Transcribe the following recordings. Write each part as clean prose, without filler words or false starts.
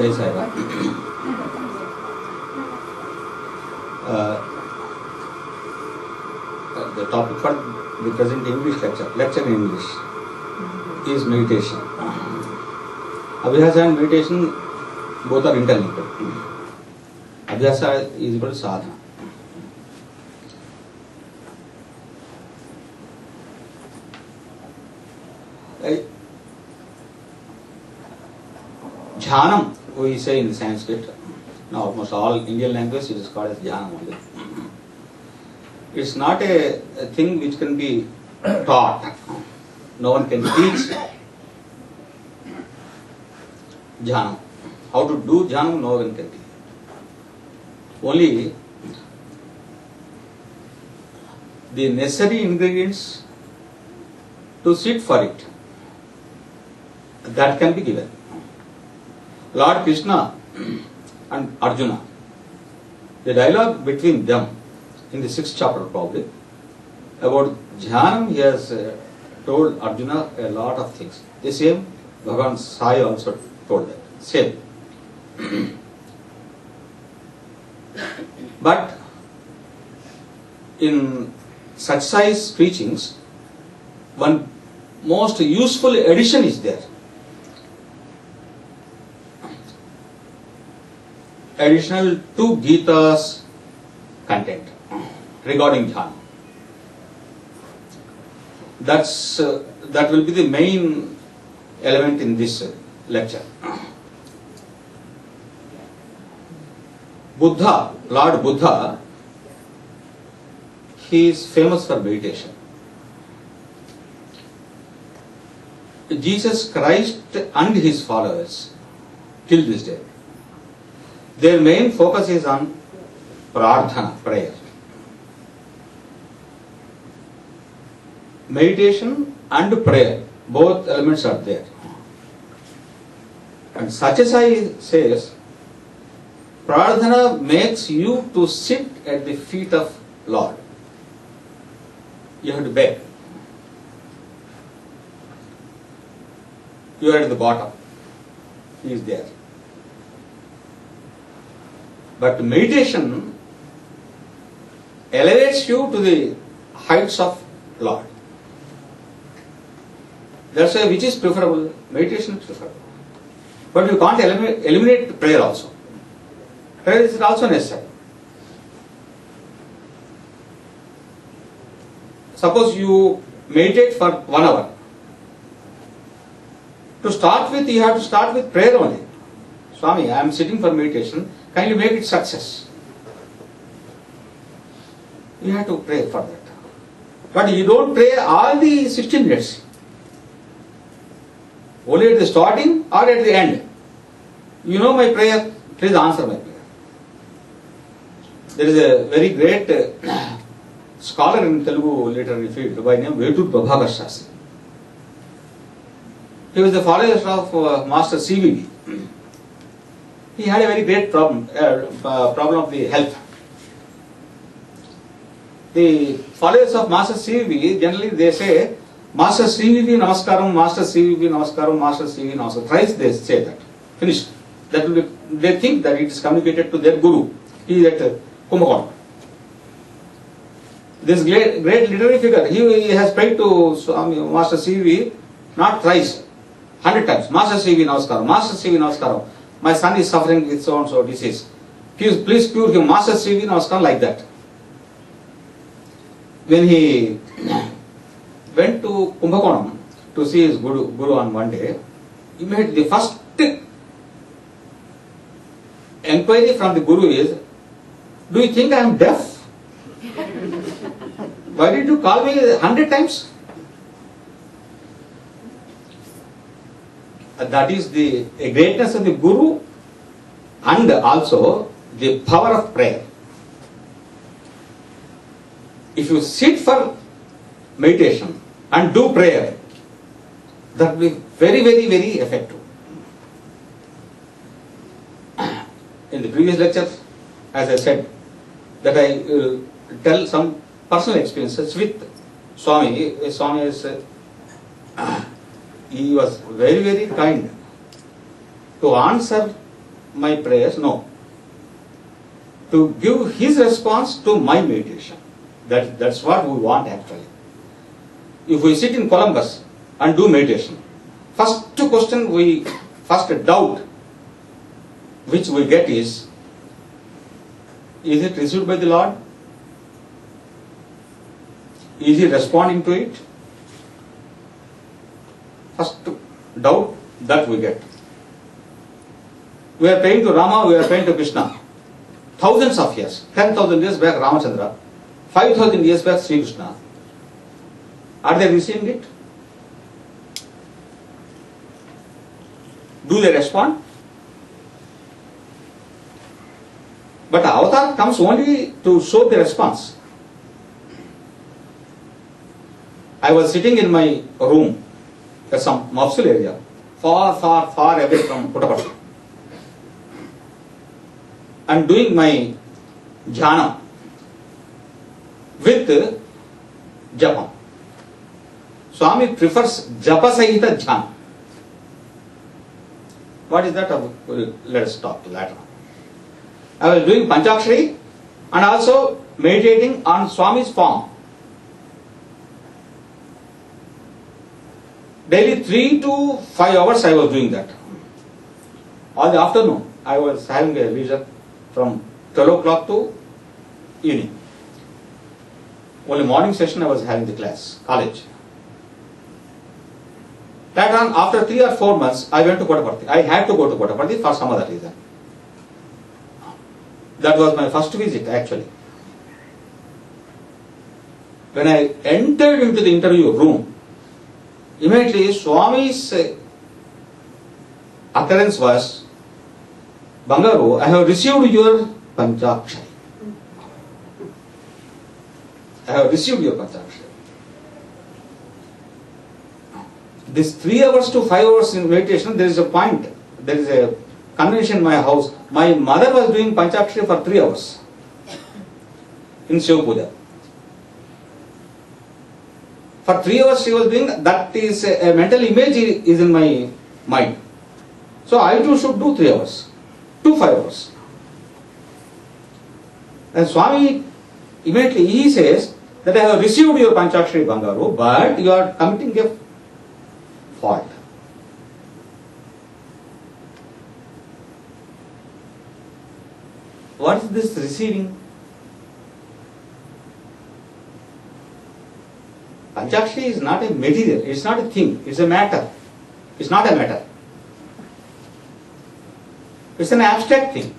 Jai Sai Ram. The topic for the present English lecture in English, is meditation. Abhyasa and meditation both are interlinked. Abhyasa is equal to sadhana. Jhanam, we say in Sanskrit. Now almost all Indian language it is called as jhanam only. It's not a thing which can be taught. No one can teach jhanam. How to do jhanam, no one can teach. Only the necessary ingredients to sit for it, that can be given. Lord Krishna and Arjuna, the dialogue between them in the 6th chapter probably, about jhanam, he has told Arjuna a lot of things. The same Bhagavan Sai also told that. Same. But in such size preachings, one most useful addition is there. Additional to Gita's content regarding jhana. That will be the main element in this lecture. Buddha, Lord Buddha, he is famous for meditation. Jesus Christ and his followers till this day, their main focus is on prarthana, prayer. Meditation and prayer, both elements are there. And Satyasai says, prarthana makes you to sit at the feet of Lord. You have to beg. You are at the bottom. He is there. But meditation elevates you to the heights of Lord. That's why which is preferable? Meditation is preferable. But you can't eliminate prayer also. Prayer is also necessary. Suppose you meditate for 1 hour. To start with, you have to start with prayer only. Swami, I am sitting for meditation. Can you make it success? You have to pray for that. But you don't pray all the 16 minutes. Only at the starting or at the end. You know my prayer, please answer my prayer. There is a very great scholar in Telugu literary field by name Veerabhadraiah. He was the follower of Master CVV. He had a very great problem of the health. The followers of Master CVV, generally they say, Master CVV Namaskaram, Master CVV Namaskaram, Master CVV Namaskaram. Thrice they say that. Finished. That will be, they think that it is communicated to their Guru. He is at Kumbakonam. This great literary figure, he has prayed to Master CVV not thrice, 100 times. Master CVV Namaskaram, Master CVV Namaskaram. My son is suffering with so and so disease. Please cure him. Master CVV Namaskaram, like that. When he went to Kumbakonam to see his Guru on one day, he made the first enquiry from the Guru is, do you think I am deaf? Why did you call me 100 times? That is the greatness of the Guru and also the power of prayer. If you sit for meditation and do prayer, that will be very, very, very effective. In the previous lectures, as I said, that I tell some personal experiences with Swami. Swami is, he was very, very kind to answer my prayers? No. To give his response to my meditation. That's what we want actually. If we sit in Columbus and do meditation, first doubt which we get is it received by the Lord? Is he responding to it? First doubt that we get. We are praying to Rama, we are praying to Krishna. Thousands of years, 10,000 years back Ramachandra, 5,000 years back Sri Krishna. Are they receiving it? Do they respond? But avatar comes only to show the response. I was sitting in my room at some mafsul area, far away from Puttaparthi, and doing my jhana with japa. Swami prefers japa sahita jhana. What is that? Let us talk later. I was doing Panchakshari and also meditating on Swami's form. Daily 3 to 5 hours I was doing that. All the afternoon I was having a leisure from 12 o'clock to evening. Only morning session I was having the class, college. Later on, after 3 or 4 months, I went to Puttaparthi. I had to go to Puttaparthi for some other reason. That was my first visit actually. When I entered into the interview room, immediately Swami's utterance was, Bangaru, I have received your Panchakshari. I have received your Panchakshari. This 3 hours to 5 hours in meditation, there is a point, there is a convention in my house. My mother was doing Panchakshari for 3 hours in Shiva Puja. For 3 hours she was doing, that is a mental image is in my mind. So I too should do 3 hours, to 5 hours. And Swami immediately he says that I have received your Panchakshari Bangaru, but you are committing a fault. What is this receiving? Panchakshari is not a material, it's not a thing, it's a matter. It's not a matter. It's an abstract thing.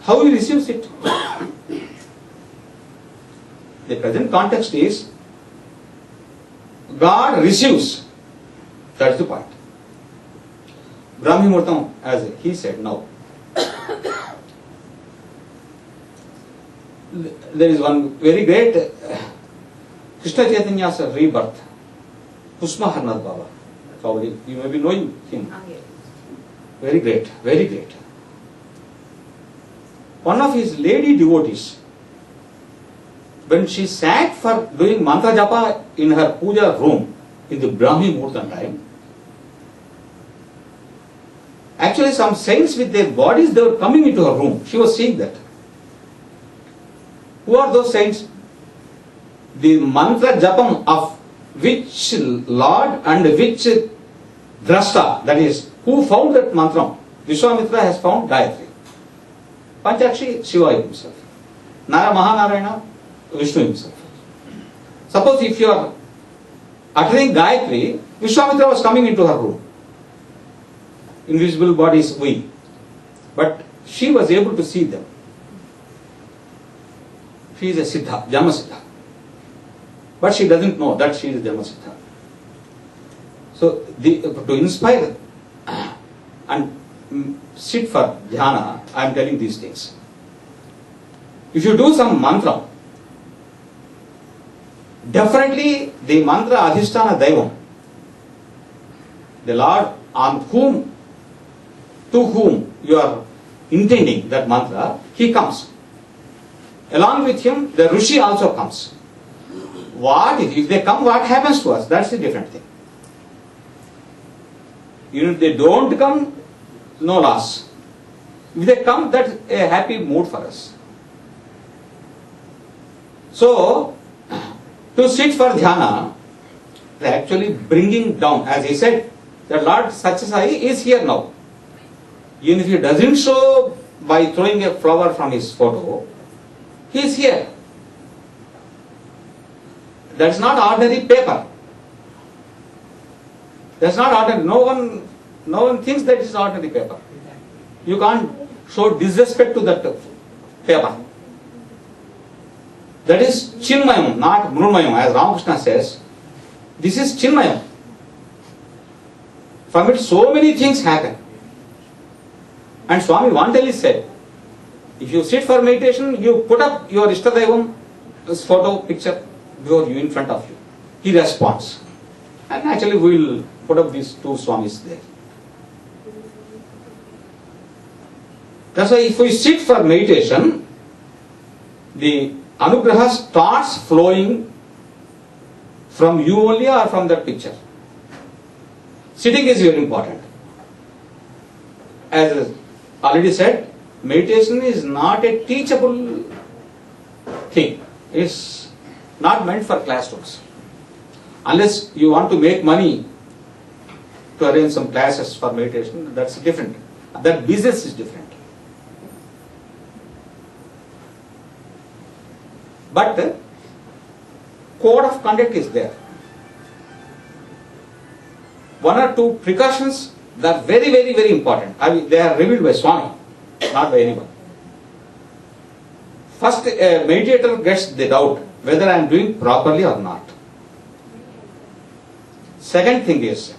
How he receives it? The present context is God receives. That's the point. Brahmi Murtam, as he said now. There is one very great Krishna Chaitanya's rebirth, Kusma Harnath Baba. Probably you may be knowing him. Very great, very great. One of his lady devotees, when she sat for doing mantra japa in her puja room in the Brahmi Murtam time, actually some saints with their bodies, they were coming into her room. She was seeing that. Who are those saints? The mantra japam of which Lord and which Drashta, that is, who found that mantra? Vishwamitra has found Gayatri. Panchakshari, Shiva himself. Nara Mahanarayana, Vishnu himself. Suppose if you are uttering Gayatri, Vishwamitra was coming into her room. Invisible bodies we. But she was able to see them. She is a Siddha, Jama Siddha. But she doesn't know that she is Jama Siddha. So to inspire and sit for dhyana, I am telling these things. If you do some mantra, definitely the mantra Adhisthana Daivam, the Lord on whom, to whom you are intending that mantra, he comes. Along with him, the Rishi also comes. What if they come, what happens to us? That's a different thing. If they don't come, no loss. If they come, that's a happy mood for us. So, to sit for dhyana, they are actually bringing down, as he said, the Lord Satyasai is here now. Even if he doesn't show by throwing a flower from his photo, he is here. That's not ordinary paper. That's not ordinary. No one thinks that is ordinary paper. You can't show disrespect to that paper. That is Chinmayam, not Mrunmayam, as Ramakrishna says. This is Chinmayam. From it so many things happen. And Swami Vandali said, if you sit for meditation, you put up your Ishtadaivam, this photo, picture, before you, in front of you. He responds. And actually we will put up these two Swamis there. That's why if we sit for meditation, the Anugraha starts flowing from you only or from that picture. Sitting is very important. As already said, meditation is not a teachable thing. It's not meant for classrooms. Unless you want to make money to arrange some classes for meditation, that's different. That business is different. But code of conduct is there. One or two precautions that are very, very, very important. They are revealed by Swami, not by anyone. First, a meditator gets the doubt whether I am doing properly or not. Second thing is,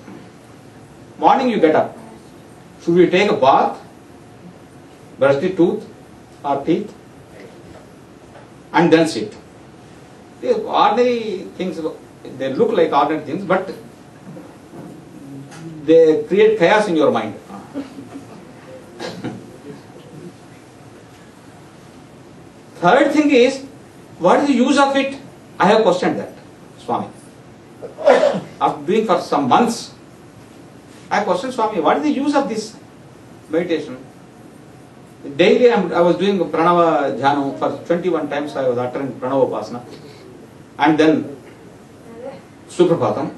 morning you get up. Should we take a bath, brush the tooth or teeth, and then sit? These ordinary things, they look like ordinary things, but they create chaos in your mind. Third thing is, what is the use of it? I have questioned that, Swami. After doing for some months, I questioned Swami, what is the use of this meditation? Daily I was doing Pranava Dhyana for 21 times. I was uttering Pranava Upasana, and then Suprapatam,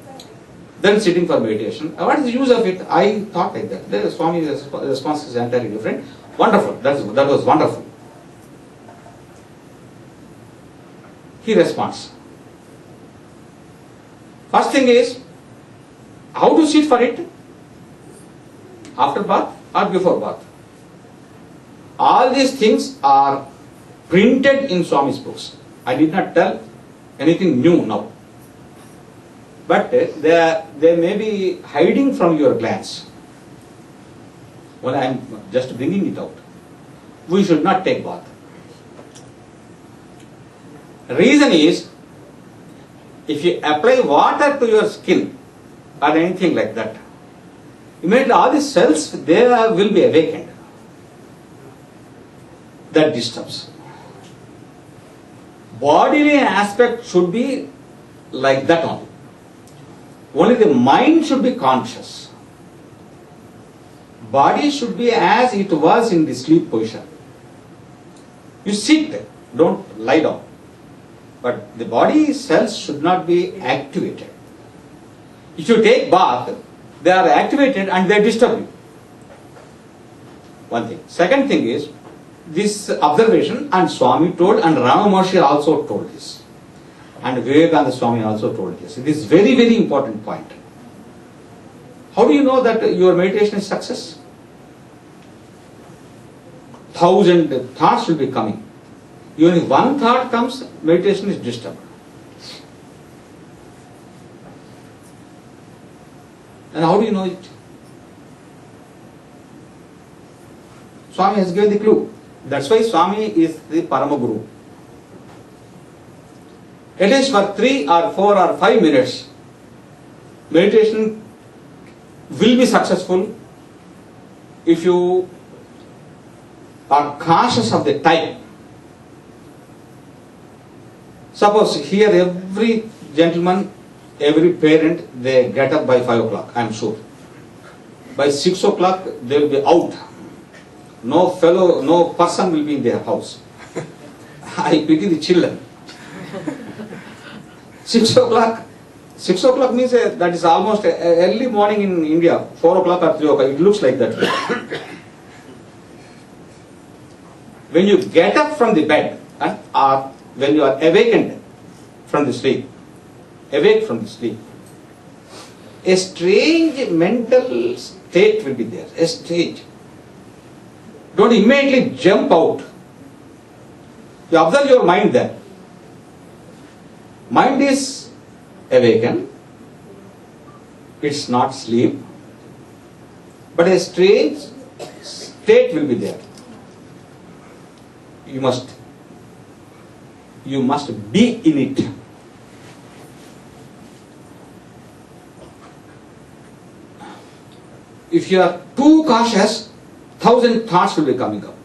then sitting for meditation. What is the use of it? I thought like that. The Swami's response is entirely different. Wonderful. That was wonderful. He responds. First thing is, how to sit for it? After bath or before bath? All these things are printed in Swami's books. I did not tell anything new now. But they may be hiding from your glance. Well, I am just bringing it out. We should not take bath. Reason is, if you apply water to your skin or anything like that, immediately all these cells, they will be awakened. That disturbs. Bodily aspect should be like that only. Only the mind should be conscious. Body should be as it was in the sleep position. You sit, don't lie down. But the body cells should not be activated. If you take bath, they are activated and they disturb you. One thing. Second thing is, this observation, and Swami told, and Rama Maharshi also told this, and Vivekananda Swami also told this. This is very, very important point. How do you know that your meditation is success? 1,000 thoughts will be coming. Even if one thought comes, meditation is disturbed. And how do you know it? Swami has given the clue. That's why Swami is the Paramaguru. At least for 3 or 4 or 5 minutes, meditation will be successful if you are conscious of the time. Suppose here every gentleman, every parent, they get up by 5 o'clock, I am sure. by 6 o'clock they will be out. No person will be in their house. I pity the children. 6 o'clock. 6 o'clock means that is almost early morning in India. 4 o'clock or 3 o'clock. It looks like that. When you get up from the bed, or when you are awakened from the sleep, awake from the sleep, a strange mental state will be there. A strange. Don't immediately jump out. You observe your mind there. Mind is awakened. It's not sleep. But a strange state will be there. You must be in it. If you are too cautious, 1,000 thoughts will be coming up.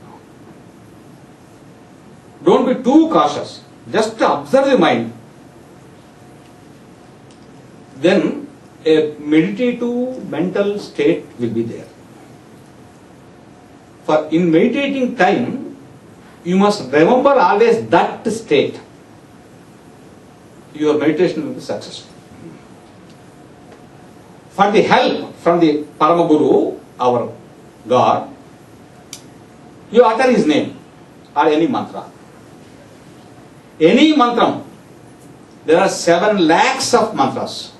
Don't be too cautious. Just observe the mind. Then a meditative mental state will be there. For in meditating time, you must remember always that state. Your meditation will be successful. For the help from the Paramaguru, our God, you utter his name or any mantra. Any mantra. There are 7 lakhs of mantras.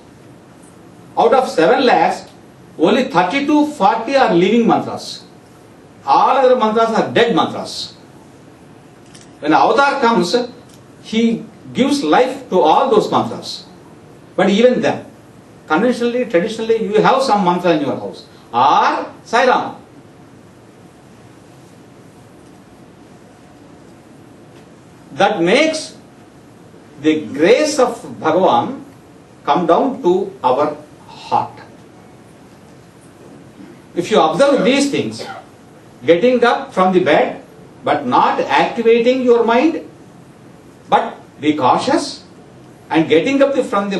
Out of 7 lakhs, only 30 to 40 are living mantras. All other mantras are dead mantras. When avatar comes, he gives life to all those mantras. But even then, conventionally, traditionally, you have some mantra in your house. Or Sai Ram. That makes the grace of Bhagavan come down to our heart. If you observe these things, getting up from the bed, but not activating your mind, but be cautious, and getting up from the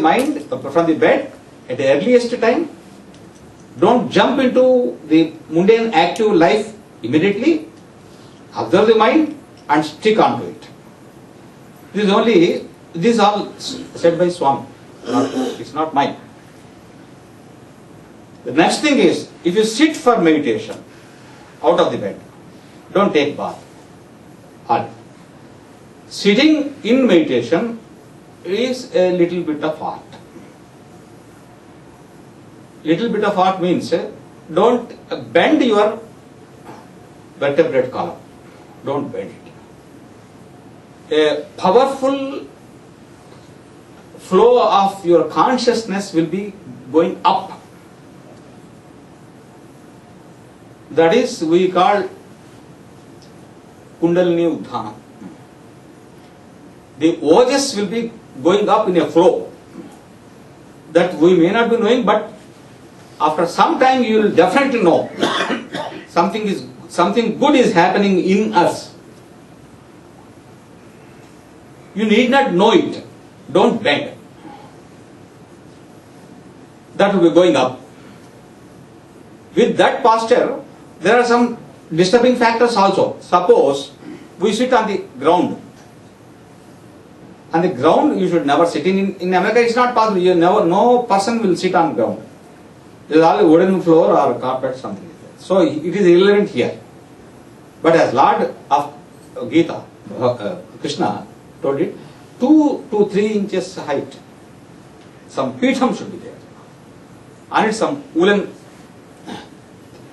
bed at the earliest time, don't jump into the mundane active life immediately. Observe the mind and stick on to it. This is all said by Swami. It's not mine. The next thing is, if you sit for meditation out of the bed, don't take bath. Sitting in meditation is a little bit of art. Little bit of art means don't bend your vertebrate column. Don't bend it. A powerful flow of your consciousness will be going up. That is, we call Kundalini Udhana. The ojas will be going up in a flow that we may not be knowing, but after some time you will definitely know something good is happening in us. You need not know it. Don't bend. That will be going up. With that posture, there are some disturbing factors also. Suppose we sit on the ground. On the ground you should never sit. In America it's not possible. No person will sit on ground. There is all wooden floor or carpet, something like that. So it is irrelevant here. But as Lord of Gita, Krishna told it, 2 to 3 inches height, some pitham should be there. And it's some woolen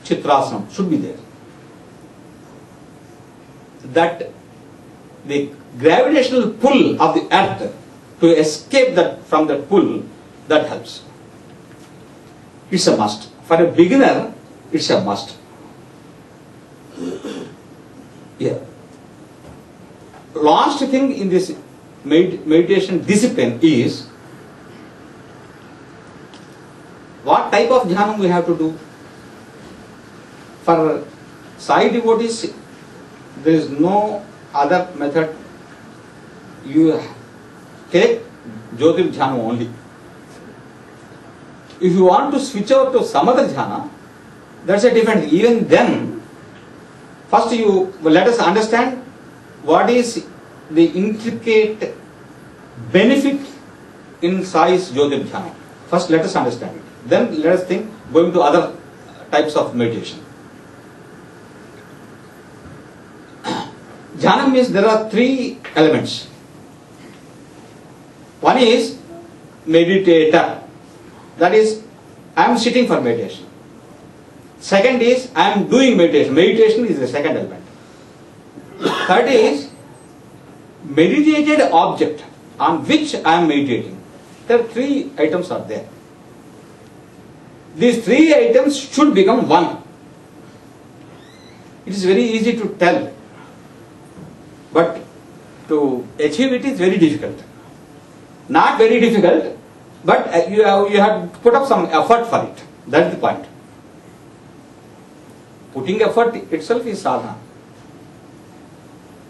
chitrasanam should be there. That the gravitational pull of the earth, to escape from that pull, that helps. It's a must. For a beginner, it's a must. Yeah. Last thing in this meditation discipline is, what type of dhyana we have to do. For Sai devotees, there is no other method. You take Jyotir dhyana only. If you want to switch over to some other dhyana, That's a different thing. Even then, first let us understand what is the intricate benefit in Sai's Jyotir Dhyana. First let us understand it. Then let us think going to other types of meditation. Jhana means there are three elements. One is meditator. That is, I am sitting for meditation. Second is, I am doing meditation. Meditation is the second element. Third is, meditated object on which I am meditating. There are three items are there. These three items should become one. It is very easy to tell, but to achieve it is very difficult. Not very difficult, but you have to put up some effort for it. That is the point. Putting effort itself is sadhana.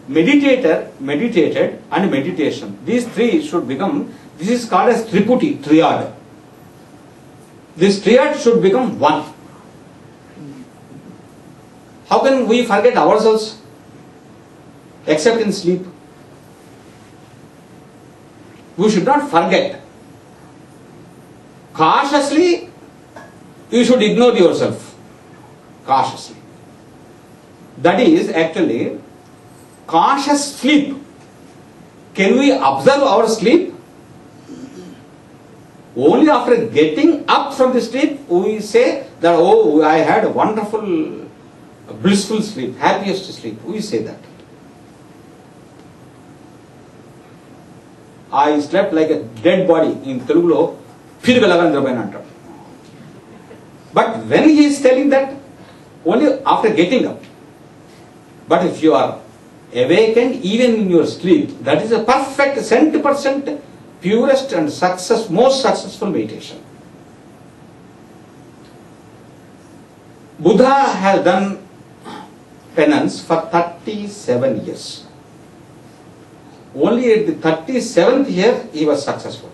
Meditator, meditated and meditation. These three should become, this is called as triputi, triad. This triad should become one. How can we forget ourselves except in sleep? We should not forget. Cautiously, you should ignore yourself. Cautiously. That is actually conscious sleep. Can we observe our sleep? Only after getting up from the sleep, we say that, oh, I had a wonderful, blissful sleep, happiest sleep. We say that. I slept like a dead body. In Telugulo, Veerabhadraiah. But when he is telling that, only after getting up. But if you are awakened even in your sleep, that is a perfect 100% purest and most successful meditation. Buddha has done penance for 37 years. Only at the 37th year he was successful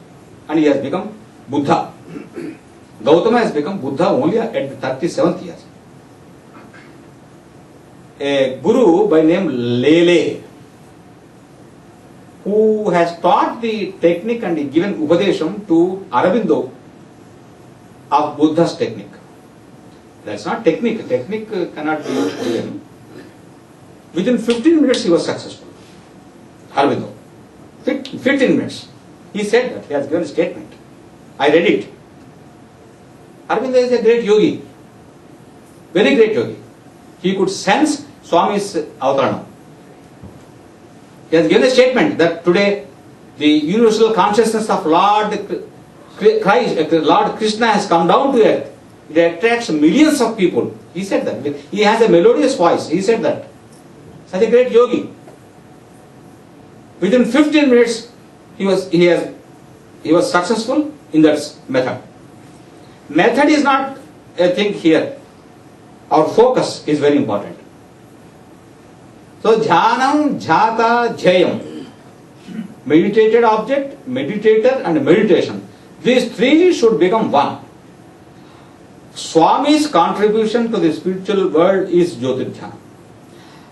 and he has become Buddha. Gautama has become Buddha only at the 37th year. A guru by name Lele, who has taught the technique and given Upadesham to Aurobindo of Buddha's technique. That's not technique. Technique cannot be given. Within 15 minutes he was successful. Aurobindo. 15 minutes. He said that. He has given a statement. I read it. Aurobindo is a great yogi. Very great yogi. He could sense Swami's avatarana. He has given a statement that today the universal consciousness of Lord Christ, Lord Krishna has come down to earth. It attracts millions of people. He said that. He has a melodious voice. He said that. Such a great yogi. Within 15 minutes, he was successful in that method. Method is not a thing here. Our focus is very important. So, jhanam, jhata, jayam. Meditated object, meditator and meditation. These three should become one. Swami's contribution to the spiritual world is Jyotir Dhyana.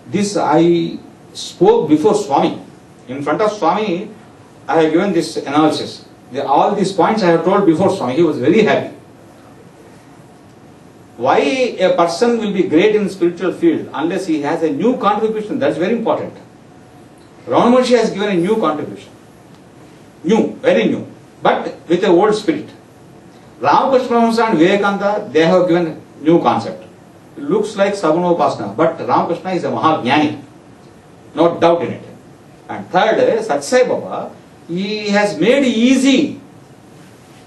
This I spoke before Swami. In front of Swami, I have given this analysis. All these points I have told before Swami. He was very happy. Why a person will be great in spiritual field unless he has a new contribution? That's very important. Ramana Maharshi has given a new contribution. New, very new, but with a old spirit. Ramakrishna Paramahamsa and Vivekananda, they have given a new concept. It looks like Sagunopasana, but Ramakrishna is a Mahagnani. No doubt in it. And third, Sathya Sai Baba, he has made easy.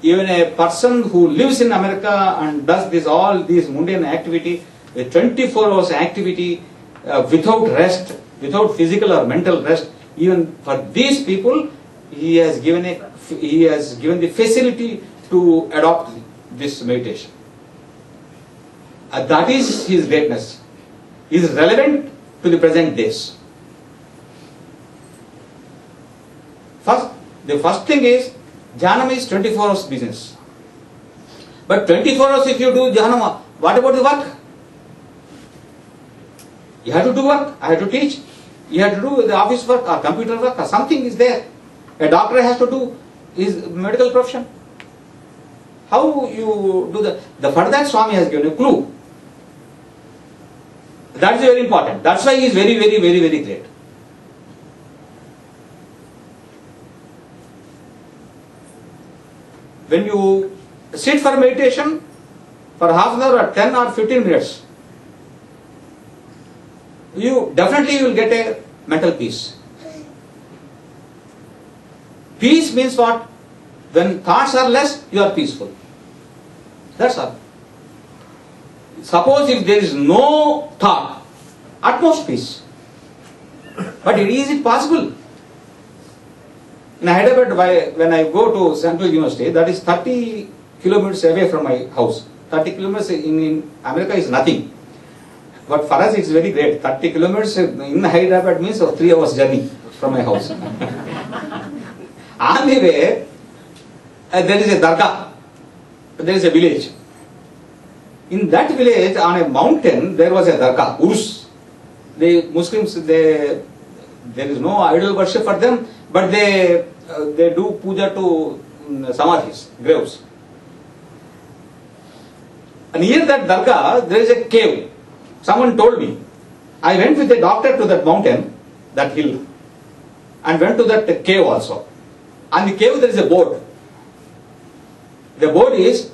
Even a person who lives in America and does all these mundane activity, a 24 hours activity without rest, without physical or mental rest, even for these people, he has given the facility to adopt this meditation. That is his greatness. He is relevant to the present days. The first thing is, Jhanam is 24 hours business. But 24 hours if you do Jhanam, what about the work? You have to do work, I have to teach, you have to do the office work or computer work or something is there. A doctor has to do his medical profession. How you do for that Swami has given a clue. That is very important. That's why he is very, very, very, very great. When you sit for meditation for half an hour or 10 or 15 minutes, you definitely will get a mental peace. Peace means what? When thoughts are less, you are peaceful. That's all. Suppose if there is no thought, utmost peace. But is it possible? In Hyderabad, when I go to Central University, that is 30 kilometers away from my house. 30 kilometers in America is nothing. But for us it's very great. 30 kilometers in Hyderabad means a 3 hours journey from my house. On the way, there is a dargah. There is a village. In that village, on a mountain, there was a dargah, urus. The Muslims, there is no idol worship for them, but they do puja to samadhis, graves. And near that dargah, there is a cave. Someone told me. I went with a doctor to that mountain, that hill, and went to that cave also. On the cave there is a board. The board is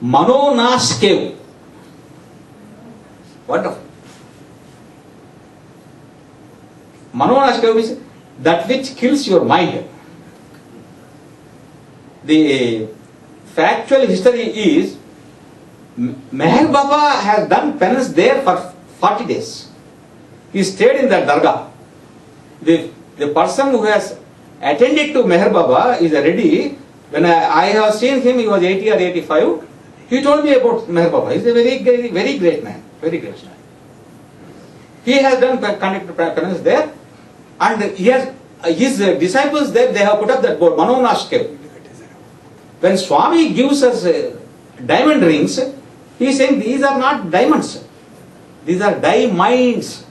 Manonash Cave. Wonderful. Manonash Cave is that which kills your mind. The factual history is Meher Baba has done penance there for 40 days. He stayed in that dargah. The person who has attended to Meher Baba is ready. When I have seen him, he was 80 or 85. He told me about Meher Baba. He is a very, very, very great man. Very great man. He has done conducted penance there, and he has his disciples there. They have put up that board, Manonash Cave. When Swami gives us diamond rings, he is saying these are not diamonds. These are diamonds.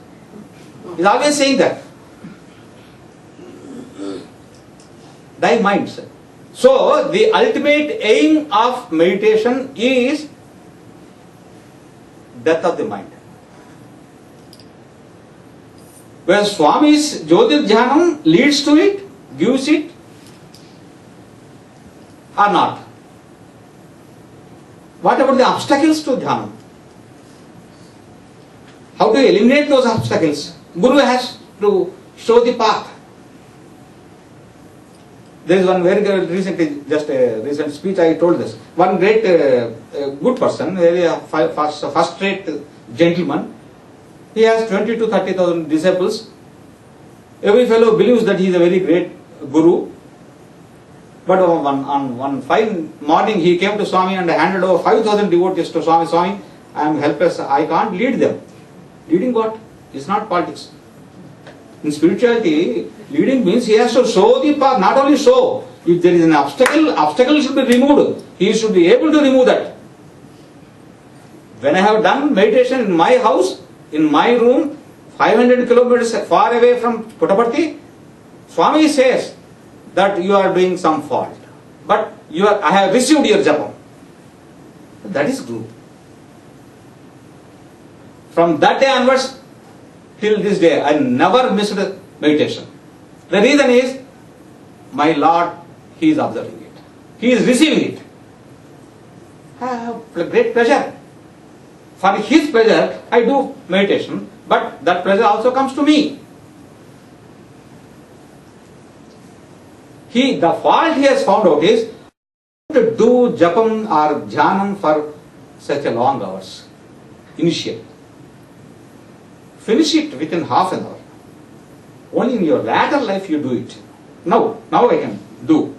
He is always saying that. Diamonds. So, the ultimate aim of meditation is death of the mind. Where Swami's Jyotir Dhyanam leads to it, gives it, or not. What about the obstacles to Dhyanam? How to eliminate those obstacles? Guru has to show the path. There is one very good, recently, just a recent speech I told this. One great, good person, very first-rate gentleman. He has 20 to 30,000 disciples. Every fellow believes that he is a very great guru. But on one fine morning, he came to Swami and handed over 5,000 devotees to Swami. Swami, I am helpless. I can't lead them. Leading what? It's not politics. In spirituality, leading means he has to show the path, not only show. If there is an obstacle should be removed. He should be able to remove that. When I have done meditation in my house, in my room, 500 kilometers far away from Puttaparthi, Swami says that you are doing some fault. But I have received your japam. That is Guru. From that day onwards, till this day, I never missed meditation. The reason is, my Lord, He is observing it. He is receiving it. I have great pleasure. For His pleasure, I do meditation, but that pleasure also comes to me. The fault he has found out is to do japam or dhyanam for such a long hours. Initially. Finish it within half an hour. Only in your latter life you do it. Now I can do.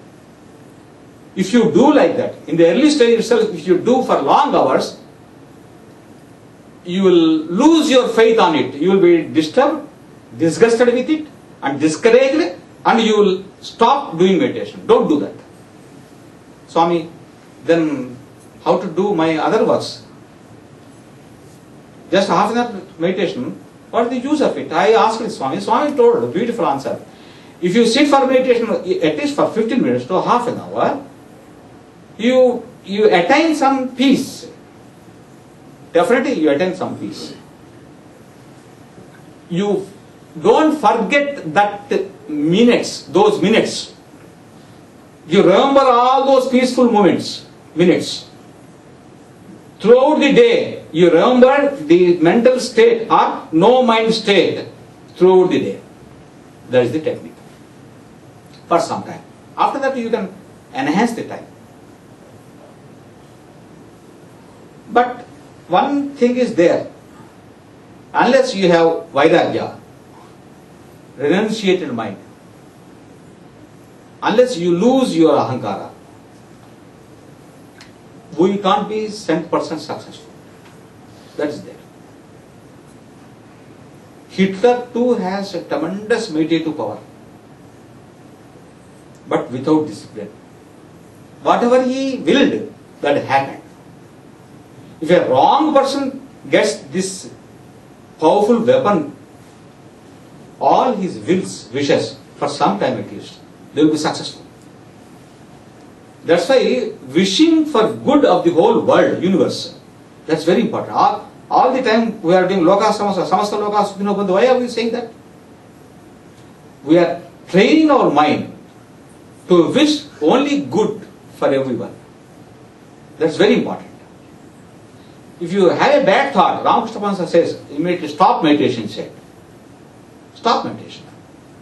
If you do like that, in the early stage itself, if you do for long hours, you will lose your faith on it. You will be disturbed, disgusted with it, and discouraged, and you will stop doing meditation. Don't do that. Swami, then how to do my other works? Just half an hour meditation, What is the use of it? I asked Swami. Swami told a beautiful answer. If you sit for meditation at least for 15 minutes to half an hour, you attain some peace. Definitely you attain some peace. You don't forget that those minutes. You remember all those peaceful minutes. Throughout the day, you remember the mental state or no mind state throughout the day. That is the technique. For some time. After that, you can enhance the time. But one thing is there. Unless you have Vairagya, renunciated mind, unless you lose your Ahankara, we can't be 100% successful. That is there. Hitler too has a tremendous meditative power, but without discipline. Whatever he willed, that happened. If a wrong person gets this powerful weapon, all his wishes, for some time at least, they will be successful. That's why wishing for good of the whole world, universe, that's very important. All the time we are doing Loka Samasta, Samasta Loka Sukhino Bandhu. Why are we saying that? We are training our mind to wish only good for everyone. That's very important. If you have a bad thought, Ramakrishna Pansa says, immediately stop meditation, he said. Stop meditation.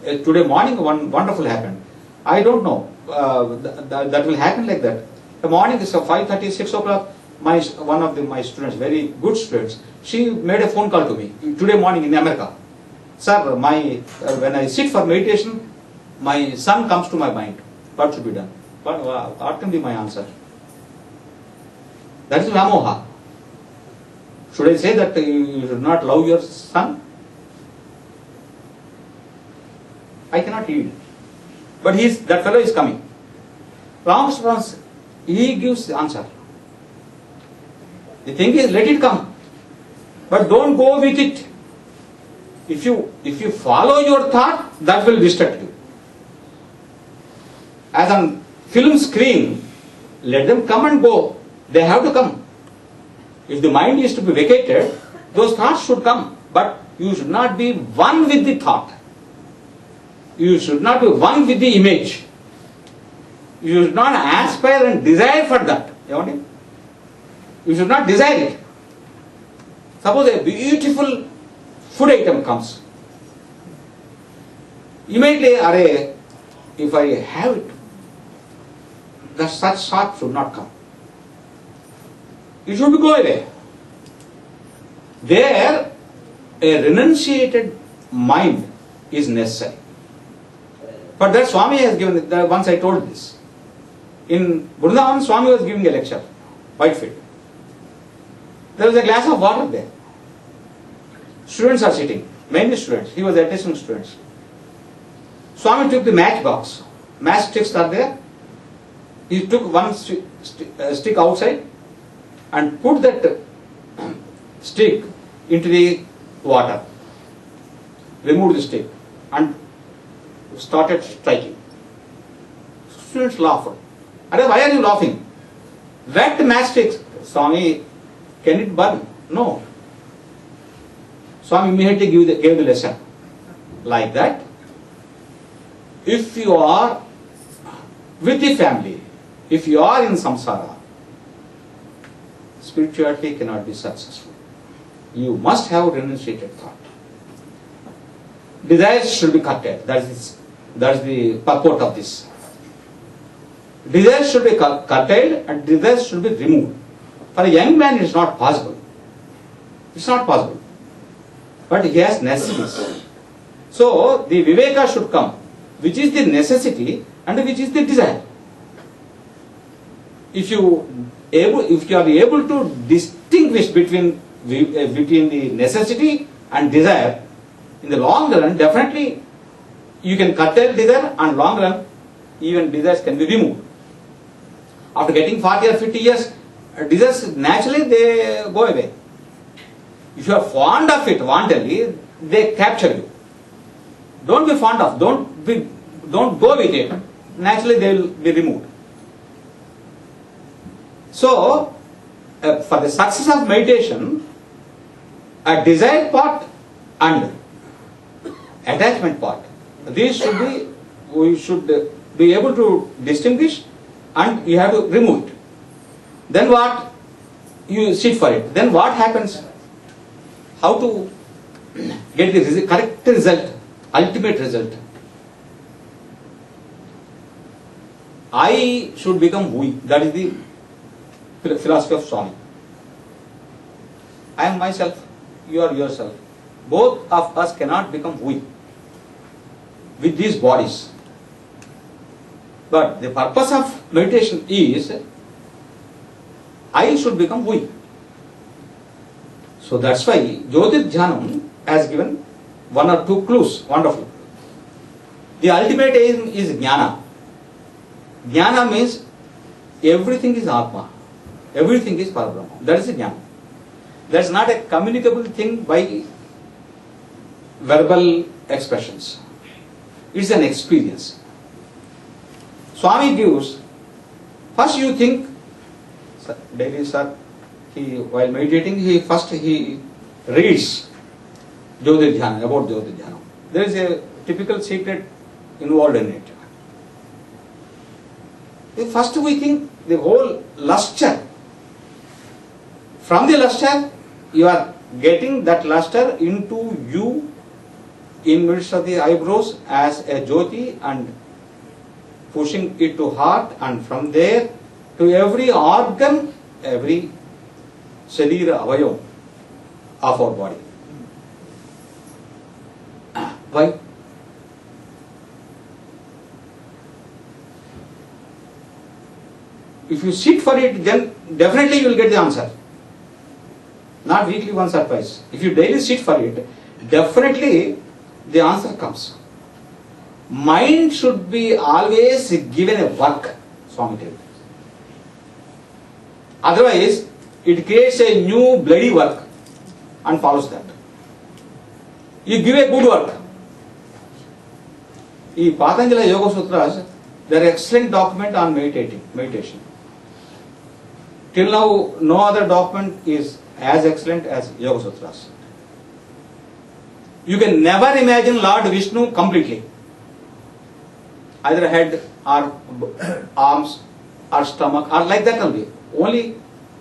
Today morning one wonderful happened. I don't know. That will happen like that. The morning is 5:30, 6 o'clock. One of my students, very good students, she made a phone call to me today morning in America. Sir, when I sit for meditation, my son comes to my mind. What should be done? What can be my answer? That is Vyamoha. Should I say that you should not love your son? I cannot yield. But that fellow is coming. Ramakrishna, he gives the answer. The thing is, let it come. But don't go with it. If you follow your thought, that will distract you. As on film screen, let them come and go. They have to come. If the mind is to be vacated, those thoughts should come. But you should not be one with the thought. You should not be one with the image. You should not aspire and desire for that. You should not desire it. Suppose a beautiful food item comes. Immediately, if I have it, such thought should not come. It should go away. There, a renunciated mind is necessary. But that Swami has given, once I told this. In Vrindavan, Swami was giving a lecture, Whitefield. There was a glass of water there. Students are sitting, mainly students. He was addressing students. Swami took the matchbox. Matchsticks are there. He took one stick outside and put that stick into the water. Removed the stick and started striking. Students laughed. Why are you laughing? Wet matchsticks. Swami, can it burn? No. Swami immediately gave the lesson. Like that, if you are with the family, if you are in samsara, spirituality cannot be successful. You must have renunciated thought. Desires should be curtailed. That is the purport of this. Desires should be curtailed and desires should be removed. For a young man, it is not possible. It's not possible. But he has necessities. So, the viveka should come, which is the necessity and which is the desire. If you are able to distinguish between the necessity and desire, in the long run, definitely you can curtail desire, and long run, even desires can be removed. After getting 40 or 50 years, desires naturally they go away. If you are fond of it wantonly, they capture you. Don't be fond of, don't go with it. Naturally they will be removed. So, for the success of meditation, a desired part and attachment part, these should be, we should be able to distinguish, and you have to remove it. Then what? You sit for it. Then what happens? How to get the correct result, ultimate result? I should become we. That is the philosophy of Swami. I am myself, you are yourself. Both of us cannot become we with these bodies. But the purpose of meditation is, I should become we. So that's why Jyotir Dhyanam has given one or two clues. Wonderful. The ultimate aim is Jnana. Jnana means everything is Atma. Everything is Parabrahma. That is Jnana. That's not a communicable thing by verbal expressions. It's an experience. Swami gives, first you think, daily sir, while meditating, he reads Jyotir Dhyana, about Jyotir Dhyana. There is a typical secret involved in it. First we think the whole luster. From the luster, you are getting that luster into you in midst of the eyebrows as a jyoti and pushing it to heart, and from there to every organ, every sharira avayam of our body. Why? If you sit for it, then definitely you will get the answer. Not weekly once or twice. If you daily sit for it, definitely the answer comes. Mind should be always given a work, Swami tells. Otherwise, it creates a new bloody work and follows that. You give a good work. In Patanjali Yoga Sutras, they are excellent document on meditation. Till now, no other document is as excellent as Yoga Sutras. You can never imagine Lord Vishnu completely. Either head or arms or stomach or like that only. Only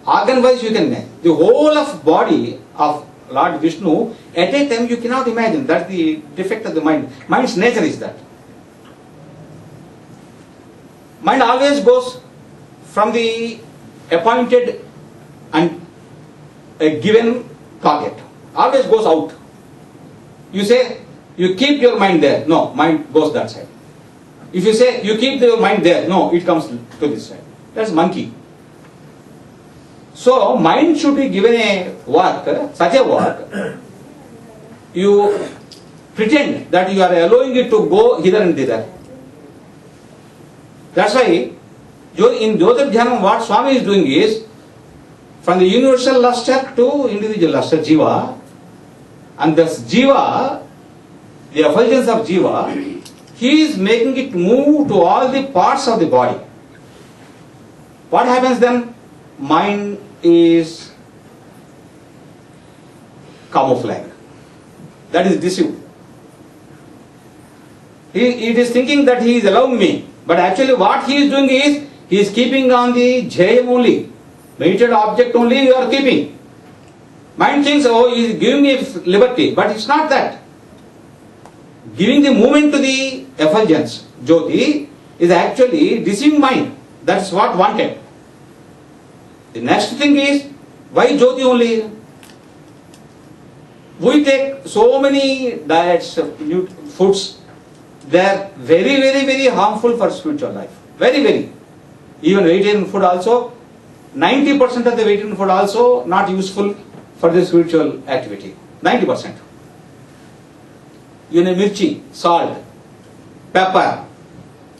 organ wise you can imagine. The whole of body of Lord Vishnu at a time you cannot imagine. That's the defect of the mind. Mind's nature is that. Mind always goes from the appointed and a given target. Always goes out. You say, you keep your mind there. No, mind goes that side. If you say, you keep your mind there. No, it comes to this side. That's monkey. So, mind should be given a work, such a work. You pretend that you are allowing it to go hither and thither. That's why, in Jyotir Dhyanam, what Swami is doing is, from the universal luster to individual luster, Jiva, and this Jiva, the effulgence of Jiva, he is making it move to all the parts of the body. What happens then? Mind is camouflaged. That is deceived. It is thinking that he is allowing me, but actually what he is doing is, he is keeping on the jayam only. Meditated object only you are keeping. Mind thinks, oh, he is giving me liberty, but it's not that. Giving the movement to the effulgence, Jyoti, is actually deceiving mind. That's what wanted. The next thing is, why Jyoti only? We take so many diets, foods, they are very, very, very harmful for spiritual life. Very, very. Even vegetarian food also, 90% of the vegetarian food also not useful for the spiritual activity. 90%. You know, mirchi, salt, pepper,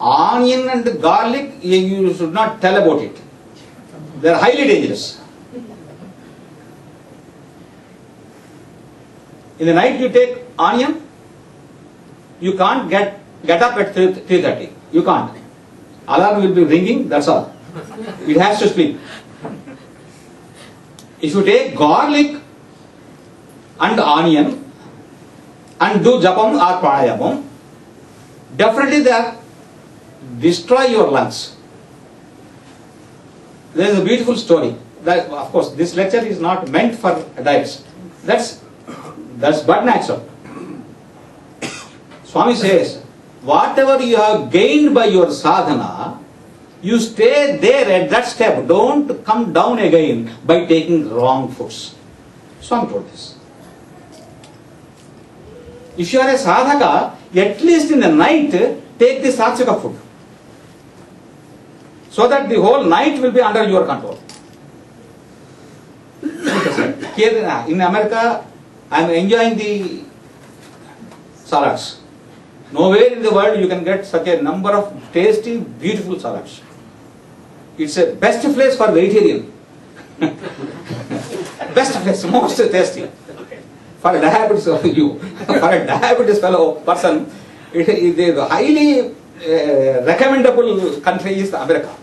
onion and garlic, you should not tell about it. They are highly dangerous. In the night you take onion, you can't get up at 3:30. You can't. Alarm will be ringing, that's all. It has to sleep. If you take garlic and onion and do japam or pranayamam, definitely they destroy your lungs. There is a beautiful story. That, of course, this lecture is not meant for diets. That's but natural. Swami says, whatever you have gained by your sadhana, you stay there at that step. Don't come down again by taking wrong foods. Swami told this. If you are a sadhaka, at least in the night, take the satvika food, so that the whole night will be under your control. Here in America, I am enjoying the salads. Nowhere in the world you can get such a number of tasty, beautiful salads. It's a best place for vegetarian. Best place, most tasty. For a diabetes fellow person, it is a highly recommendable country is America.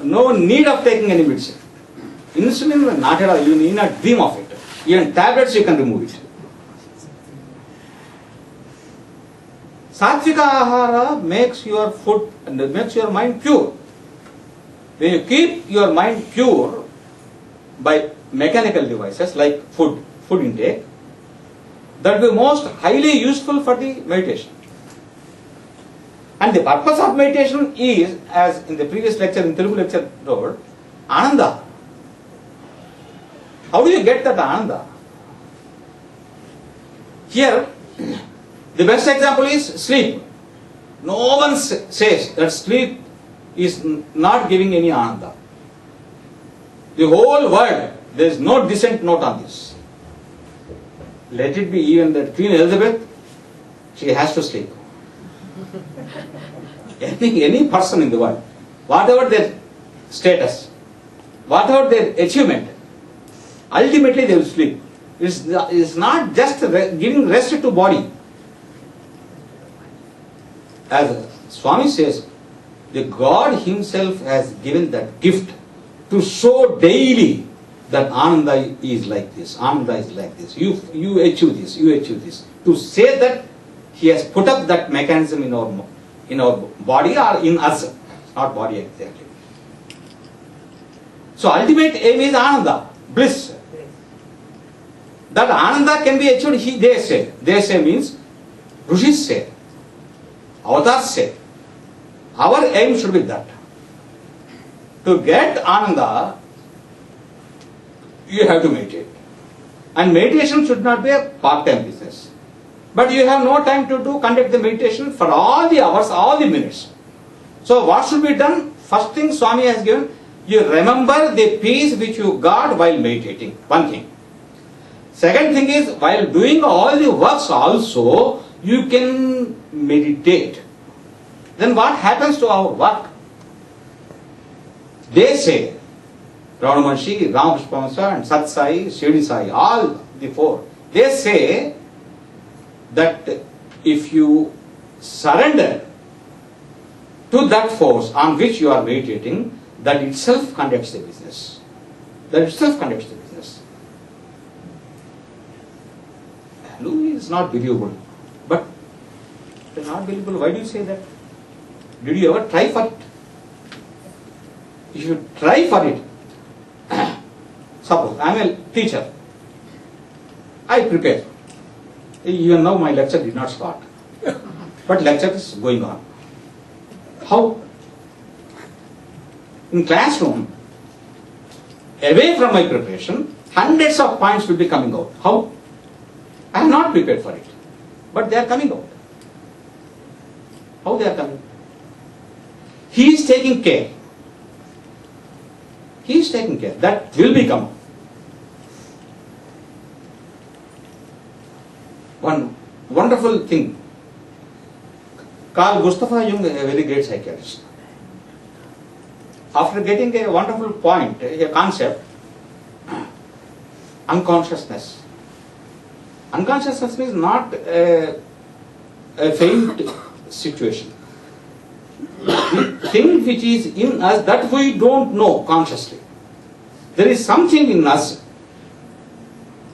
No need of taking any medicine. Insulin, not at all. You need not dream of it. Even tablets you can remove it. Satvika ahara makes your food and makes your mind pure. When you keep your mind pure by mechanical devices like food intake, that will be most highly useful for the meditation. And the purpose of meditation is, as in the previous lecture, in Telugu lecture told, Ananda. How do you get that Ananda? Here, the best example is sleep. No one says that sleep is not giving any Ananda. The whole world, there is no dissent note on this. Let it be even that Queen Elizabeth, she has to sleep. Any person in the world, whatever their status, whatever their achievement, ultimately they will sleep. It's not just giving rest to body. As Swami says, the God himself has given that gift to show daily that Ananda is like this, Ananda is like this, you achieve this, you achieve this. To say that he has put up that mechanism in our body or in us, not body exactly. So ultimate aim is Ananda, bliss. That Ananda can be achieved, they say. They say means, Rishis say, avatars say. Our aim should be that. To get Ananda, you have to meditate. And meditation should not be a part-time business. But you have no time to conduct the meditation for all the hours, all the minutes. So what should be done? First thing Swami has given, you remember the peace which you got while meditating. One thing. Second thing is, while doing all the works also, you can meditate. Then what happens to our work? They say, Ramana Maharshi, Ramakrishna and Sat Sai, Shirdi Sai, all the four, they say that if you surrender to that force on which you are meditating, that itself conducts the business. That itself conducts the business. Louis is not believable. But it is not believable. Why do you say that? Did you ever try for it? You should try for it. Suppose I am a teacher. I prepare. Even now my lecture did not start. But lecture is going on. How? In classroom, away from my preparation, hundreds of points will be coming out. How? I have not prepared for it. But they are coming out. How they are coming? He is taking care. He is taking care. That will become. One wonderful thing. Carl Gustav Jung, a very great psychiatrist, after getting a wonderful point, a concept, unconsciousness. Unconsciousness is not a faint situation. The thing which is in us that we don't know consciously. There is something in us.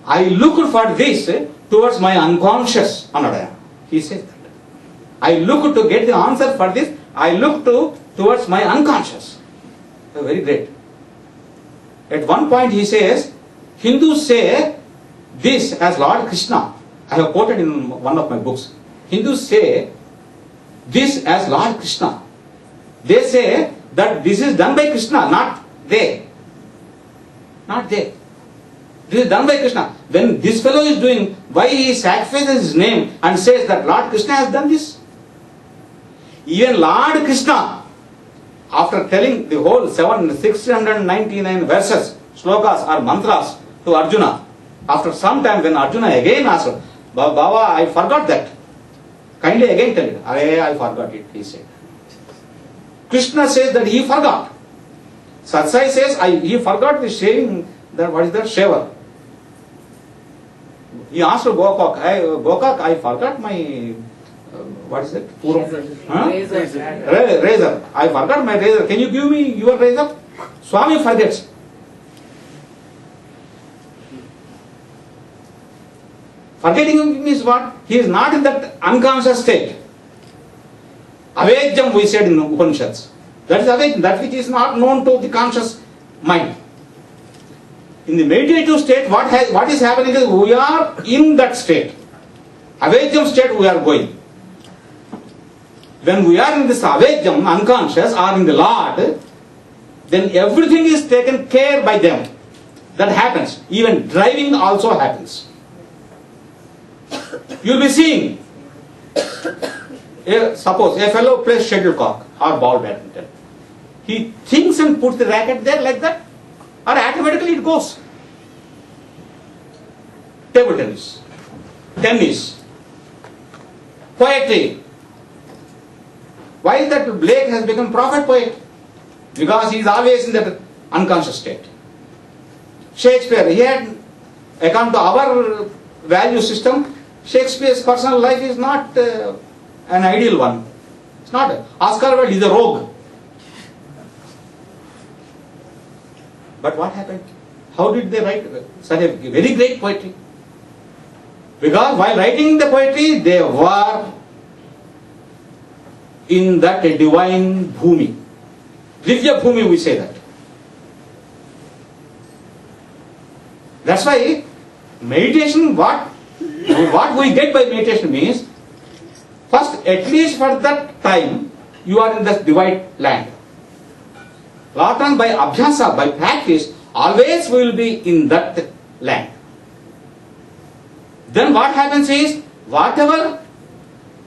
I look for this towards my unconscious. He says that. I look to get the answer for this. I look towards my unconscious. Very great. At one point he says, Hindus say this as Lord Krishna. I have quoted in one of my books. Hindus say this as Lord Krishna. They say that this is done by Krishna, not they. Not they. This is done by Krishna. When this fellow is doing, why he sacrifices his name and says that Lord Krishna has done this? Even Lord Krishna, after telling the whole 699 verses, slokas or mantras to Arjuna, after some time when Arjuna again asked, Baba, I forgot that. Kindly again tell it. I forgot it, he said. Krishna says that he forgot. Satsai says he forgot the shaving, what is that, shaver. He asked Gokak, I forgot my, what is it? Razor. I forgot my razor. Can you give me your razor? Swami forgets. Forgetting means what? He is not in that unconscious state. Avejjam we said in Upanishads. That is avejjam, that which is not known to the conscious mind. In the meditative state, what is happening is we are in that state. Avejjam state we are going. When we are in this avejjam, unconscious, or in the Lord, then everything is taken care by them. That happens. Even driving also happens. You will be seeing, suppose a fellow plays shuttlecock or ball badminton. He thinks and puts the racket there like that, or automatically it goes. Table tennis, poetry. Why that Blake has become prophet poet? Because he is always in that unconscious state. Shakespeare, he had, according to our value system, Shakespeare's personal life is not an ideal one. It's not. Oscar Wilde is a rogue. But what happened? How did they write such a very great poetry? Because while writing the poetry, they were in that divine bhumi. Divya bhumi, we say that. That's why meditation, what we get by meditation means, first, at least for that time, you are in this divine land. Lot on by abhyasa, by practice, always we will be in that land. Then what happens is, whatever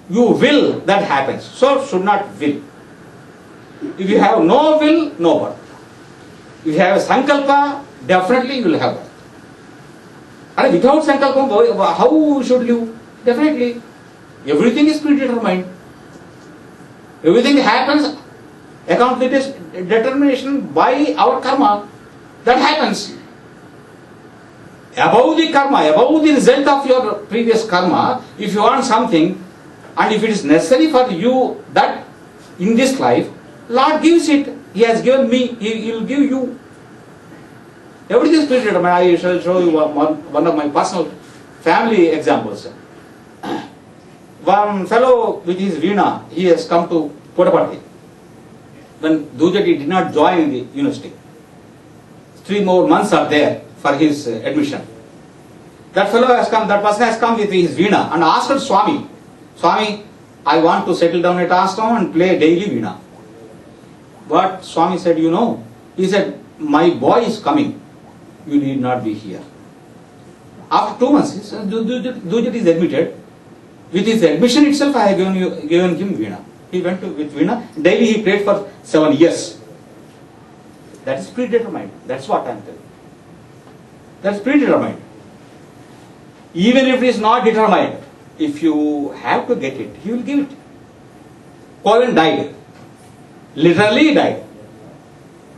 you will, that happens. So should not will. If you have no will, no birth. If you have a sankalpa, definitely you will have birth. And without sankalpa, how should you? Definitely. Everything is predetermined. Everything happens according to this determination by our karma. That happens. Above the karma, above the result of your previous karma, if you want something, and if it is necessary for you that in this life, Lord gives it. He has given me, He will give you. Everything is predetermined. I shall show you one of my personal family examples. One fellow with his veena, he has come to Puttaparthi. When Dujati did not join the university, 3 more months are there for his admission. That fellow has come, that person has come with his veena and asked Swami, Swami, I want to settle down at ashram and play daily veena. But Swami said, you know, he said, my boy is coming, you need not be here. After 2 months, Dujati is admitted. With his admission itself, I have given him veena. He went with veena. Daily he prayed for 7 years. That is predetermined. That's what I am telling. That's predetermined. Even if it is not determined, if you have to get it, he will give it. Colin died. Literally he died.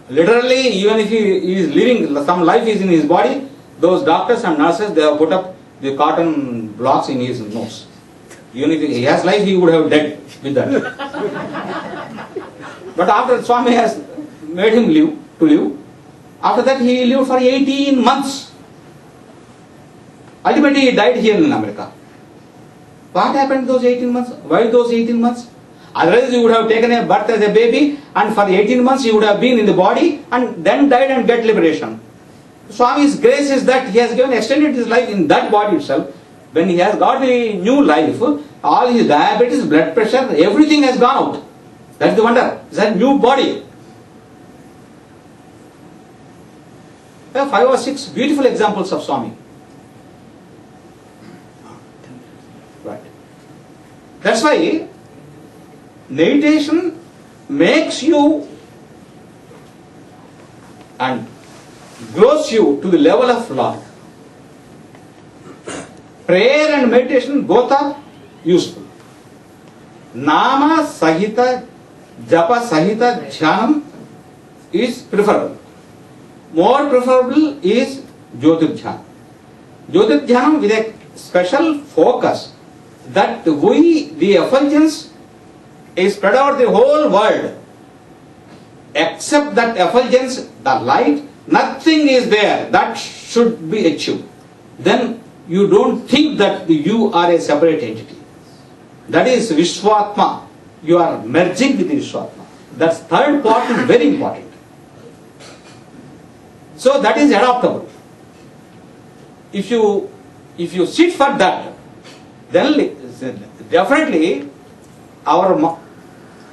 Literally, even if he is living, some life is in his body, those doctors and nurses, they have put up the cotton blocks in his nose. Even if he has life, he would have died with that. But after Swami has made him live, after that he lived for 18 months. Ultimately he died here in America. What happened those 18 months? Why those 18 months? Otherwise you would have taken a birth as a baby, and for 18 months you would have been in the body and then died and get liberation. Swami's grace is that he has given extended his life in that body itself. When he has got the new life, all his diabetes, blood pressure, everything has gone out. That's the wonder. It's a new body. There are 5 or 6 beautiful examples of Swami. Right. That's why meditation makes you and grows you to the level of Lord. Prayer and meditation both are useful. Nama Sahita, Japa Sahita Jhanam is preferable. More preferable is Jyotir Jhanam. Jyotir Jhanam with a special focus that the effulgence is spread over the whole world. Except that effulgence, the light, nothing is there that should be achieved. Then you don't think that you are a separate entity. That is Vishwatma. You are merging with Vishwatma. That third part is very important. So that is adoptable. If you sit for that, then definitely our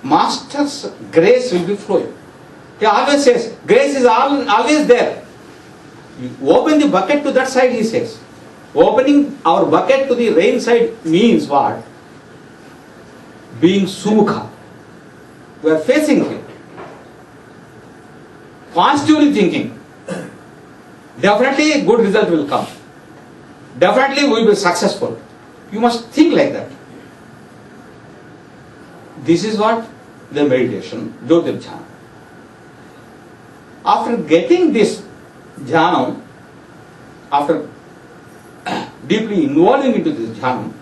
Master's grace will be flowing. He always says, grace is always there. You open the bucket to that side, he says. Opening our bucket to the rain side means what? Being sumukha. We are facing it. Positively thinking. Definitely a good result will come. Definitely we will be successful. You must think like that. This is what the meditation, Jyotir Jhanam. After getting this jhanam, after deeply involving into this jhanam,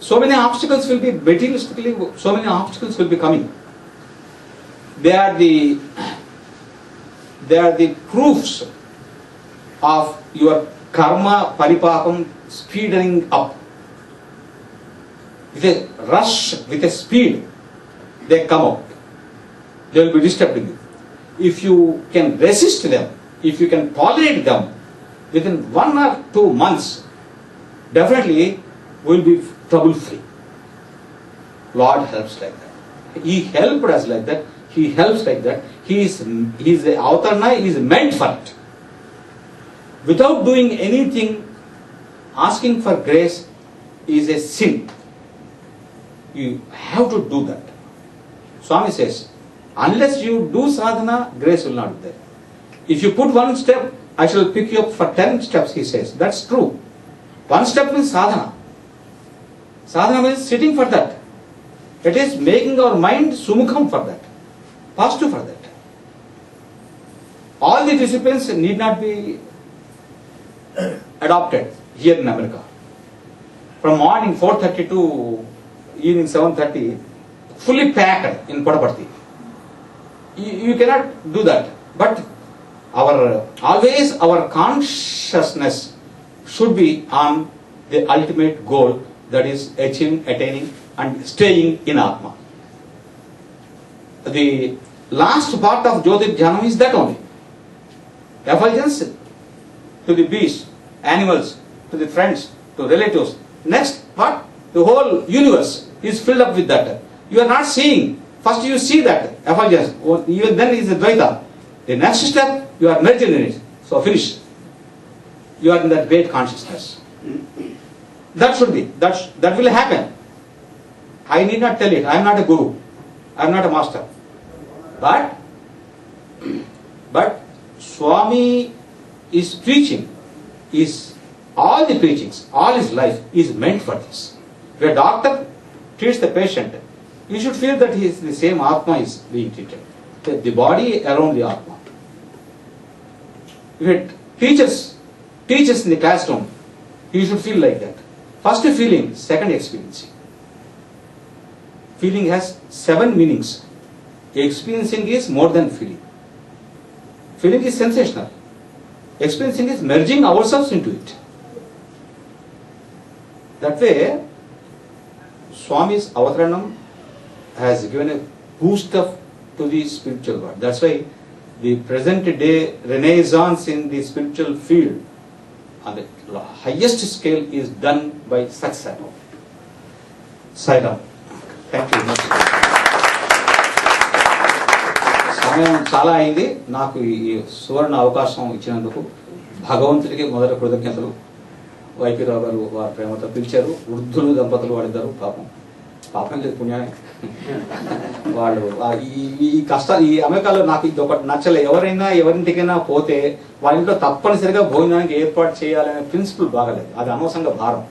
so many obstacles will be, materialistically, so many obstacles will be coming. They are the proofs of your karma paripakam speeding up. With a rush, with a speed, they come out. They will be disturbing you. If you can resist them, if you can tolerate them, within 1 or 2 months, definitely will be trouble free. Lord helps like that. He helped us like that. He helps like that. He is the avatana, he is meant for it. Without doing anything, asking for grace is a sin. You have to do that. Swami says, unless you do sadhana, grace will not be there. If you put 1 step, I shall pick you up for 10 steps, he says. That's true. 1 step means sadhana. Sadhana means sitting for that. It is making our mind sumukham for that. Positive for that. All the disciplines need not be adopted here in America. From morning 4:30 to evening 7:30, fully packed in Puttaparthi. You cannot do that. But always our consciousness should be on the ultimate goal, that is attaining and staying in Atma. The last part of Jyotir Jhanam is that only. Effulgence to the beasts, animals, to the friends, to relatives. Next, what? The whole universe is filled up with that. You are not seeing. First you see that effulgence. Even then is a Dvaita. The next step, you are merged in it. So finished. You are in that great consciousness. That should be. That will happen. I need not tell it. I am not a guru. I am not a master. But Swami is preaching. All the preachings, all his life is meant for this. If a doctor treats the patient, you should feel that the same Atma is being treated. The body around the Atma. If it teaches teaches in the classroom, you should feel like that. First feeling, second experiencing. Feeling has 7 meanings. Experiencing is more than feeling. Feeling is sensational. Experiencing is merging ourselves into it. That way, Swami's Avataranam has given a boost up to the spiritual world. That's why the present day renaissance in the spiritual field on the highest scale is done by such Sai. Sai. Thank you. సమయం చాలా అయింది. నాకు ఈ సువర్ణ అవకాశం ఇచ్చినందుకు భగవంతుడికి మొదటి కృతజ్ఞతలు. వైపీ రావు గారు వారి ప్రేమతో పిలిచారు. వృద్ధులు దంపతులు వాడిద్దరు. పాపం లేదు, పుణ్యమే. వాళ్ళు ఈ కష్టాలు ఈ అమెరికాలో నాకు ఇది ఒకటి నచ్చలే. ఎవరైనా ఎవరింటికైనా పోతే వాళ్ళ ఇంట్లో తప్పనిసరిగా భోజనానికి ఏర్పాటు చేయాలనే ప్రిన్సిపల్ బాగలేదు. అది అనవసరంగా భారం.